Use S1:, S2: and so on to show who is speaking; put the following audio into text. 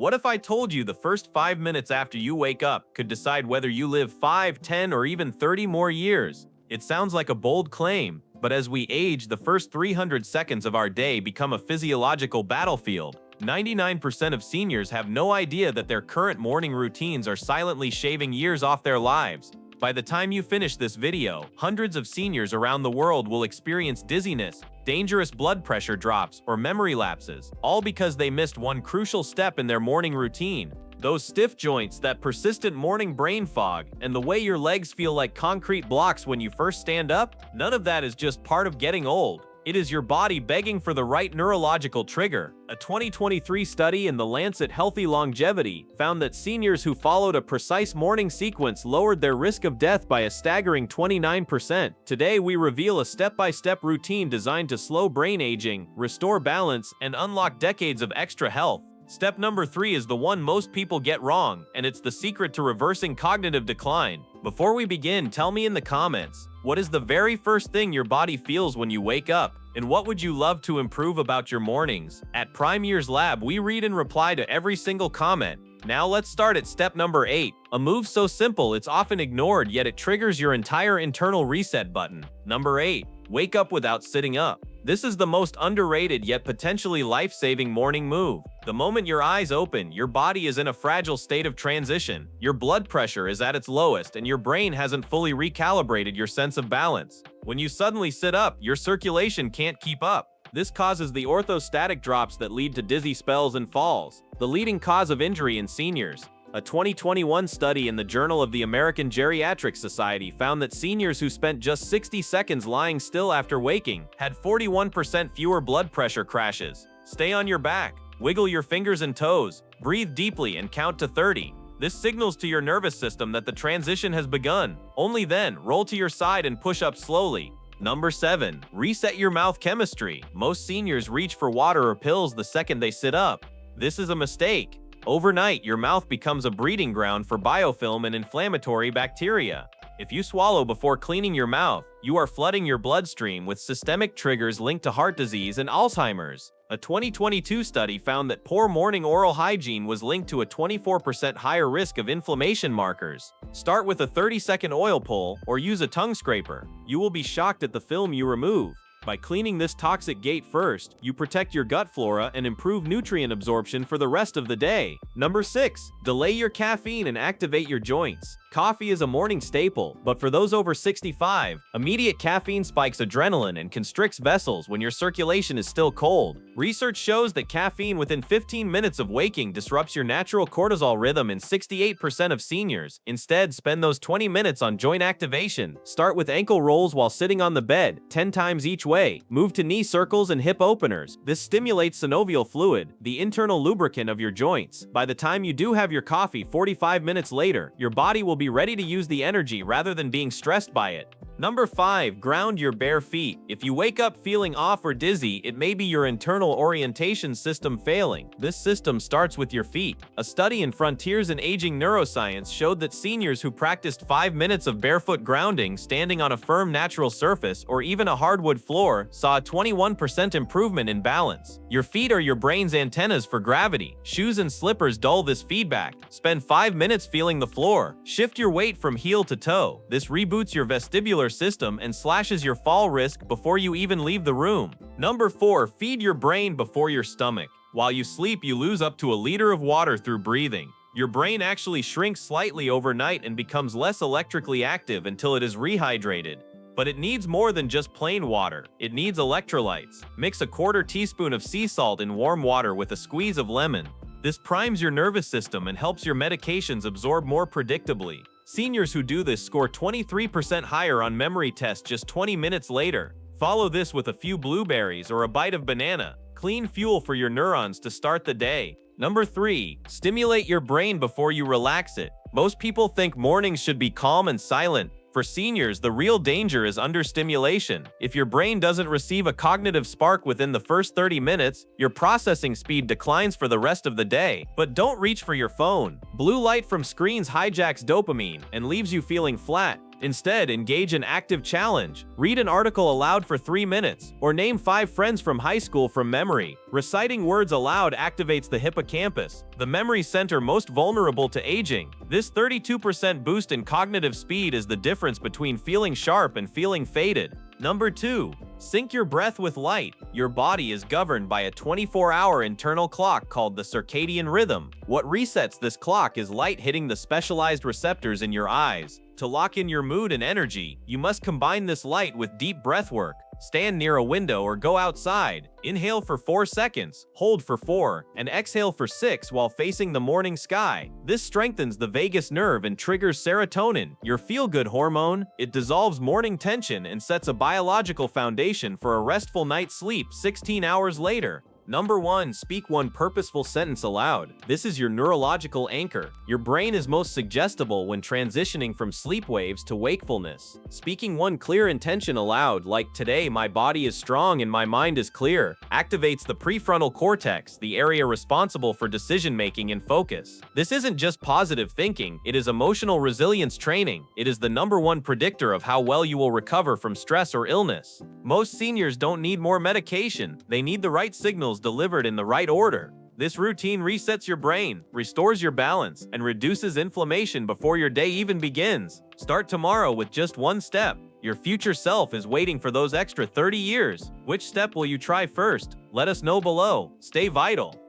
S1: What if I told you the first 5 minutes after you wake up could decide whether you live 5, 10, or even 30 more years? It sounds like a bold claim, but as we age, the first 300 seconds of our day become a physiological battlefield. 99% of seniors have no idea that their current morning routines are silently shaving years off their lives. By the time you finish this video, hundreds of seniors around the world will experience dizziness, dangerous blood pressure drops, or memory lapses, all because they missed one crucial step in their morning routine. Those stiff joints, that persistent morning brain fog, and the way your legs feel like concrete blocks when you first stand up, none of that is just part of getting old. It is your body begging for the right neurological trigger. A 2023 study in the Lancet Healthy Longevity found that seniors who followed a precise morning sequence lowered their risk of death by a staggering 29%. Today, we reveal a step-by-step routine designed to slow brain aging, restore balance, and unlock decades of extra health. Step number 3 is the one most people get wrong, and it's the secret to reversing cognitive decline. Before we begin, tell me in the comments, what is the very first thing your body feels when you wake up? And what would you love to improve about your mornings? At PrimeYears Lab, we read and reply to every single comment. Now let's start at step number 8. A move so simple it's often ignored, yet it triggers your entire internal reset button. Number 8. Wake up without sitting up. This is the most underrated yet potentially life-saving morning move. The moment your eyes open, your body is in a fragile state of transition. Your blood pressure is at its lowest, and your brain hasn't fully recalibrated your sense of balance. When you suddenly sit up, your circulation can't keep up. This causes the orthostatic drops that lead to dizzy spells and falls, the leading cause of injury in seniors. A 2021 study in the Journal of the American Geriatrics Society found that seniors who spent just 60 seconds lying still after waking had 41% fewer blood pressure crashes. Stay on your back, wiggle your fingers and toes, breathe deeply, and count to 30. This signals to your nervous system that the transition has begun. Only then, roll to your side and push up slowly. Number 7. Reset your mouth chemistry. Most seniors reach for water or pills the second they sit up. This is a mistake. Overnight, your mouth becomes a breeding ground for biofilm and inflammatory bacteria. If you swallow before cleaning your mouth, you are flooding your bloodstream with systemic triggers linked to heart disease and Alzheimer's. A 2022 study found that poor morning oral hygiene was linked to a 24% higher risk of inflammation markers. Start with a 30-second oil pull or use a tongue scraper. You will be shocked at the film you remove. By cleaning this toxic gate first, you protect your gut flora and improve nutrient absorption for the rest of the day. Number 6. Delay your caffeine and activate your joints. Coffee is a morning staple, but for those over 65, immediate caffeine spikes adrenaline and constricts vessels when your circulation is still cold. Research shows that caffeine within 15 minutes of waking disrupts your natural cortisol rhythm in 68% of seniors. Instead, spend those 20 minutes on joint activation. Start with ankle rolls while sitting on the bed, 10 times each way. Move to knee circles and hip openers. This stimulates synovial fluid, the internal lubricant of your joints. By the time you do have your coffee 45 minutes later, your body will be ready to use the energy rather than being stressed by it. Number 5. Ground your bare feet. If you wake up feeling off or dizzy, it may be your internal orientation system failing. This system starts with your feet. A study in Frontiers in Aging Neuroscience showed that seniors who practiced 5 minutes of barefoot grounding, standing on a firm natural surface, or even a hardwood floor, saw a 21% improvement in balance. Your feet are your brain's antennas for gravity. Shoes and slippers dull this feedback. Spend 5 minutes feeling the floor. Shift your weight from heel to toe. This reboots your vestibular system and slashes your fall risk before you even leave the room. Number 4. Feed your brain before your stomach. While you sleep, you lose up to a liter of water through breathing. Your brain actually shrinks slightly overnight and becomes less electrically active until it is rehydrated. But it needs more than just plain water. It needs electrolytes. Mix a quarter teaspoon of sea salt in warm water with a squeeze of lemon. This primes your nervous system and helps your medications absorb more predictably. Seniors who do this score 23% higher on memory tests just 20 minutes later. Follow this with a few blueberries or a bite of banana. Clean fuel for your neurons to start the day. Number 3. Stimulate your brain before you relax it. Most people think mornings should be calm and silent. For seniors, the real danger is understimulation. If your brain doesn't receive a cognitive spark within the first 30 minutes, your processing speed declines for the rest of the day. But don't reach for your phone. Blue light from screens hijacks dopamine and leaves you feeling flat. Instead, engage in active challenge. Read an article aloud for 3 minutes, or name 5 friends from high school from memory. Reciting words aloud activates the hippocampus, the memory center most vulnerable to aging. This 32% boost in cognitive speed is the difference between feeling sharp and feeling faded. Number 2. Sync your breath with light. Your body is governed by a 24-hour internal clock called the circadian rhythm. What resets this clock is light hitting the specialized receptors in your eyes. To lock in your mood and energy, you must combine this light with deep breath work. Stand near a window or go outside. Inhale for 4 seconds, hold for 4, and exhale for 6 while facing the morning sky. This strengthens the vagus nerve and triggers serotonin, your feel-good hormone. It dissolves morning tension and sets a biological foundation for a restful night's sleep 16 hours later. Number 1. Speak one purposeful sentence aloud. This is your neurological anchor. Your brain is most suggestible when transitioning from sleep waves to wakefulness. Speaking one clear intention aloud, like "Today my body is strong and my mind is clear," activates the prefrontal cortex, the area responsible for decision-making and focus. This isn't just positive thinking, it is emotional resilience training. It is the number 1 predictor of how well you will recover from stress or illness. Most seniors don't need more medication, they need the right signals delivered in the right order. This routine resets your brain, restores your balance, and reduces inflammation before your day even begins. Start tomorrow with just 1 step. Your future self is waiting for those extra 30 years. Which step will you try first? Let us know below. Stay vital.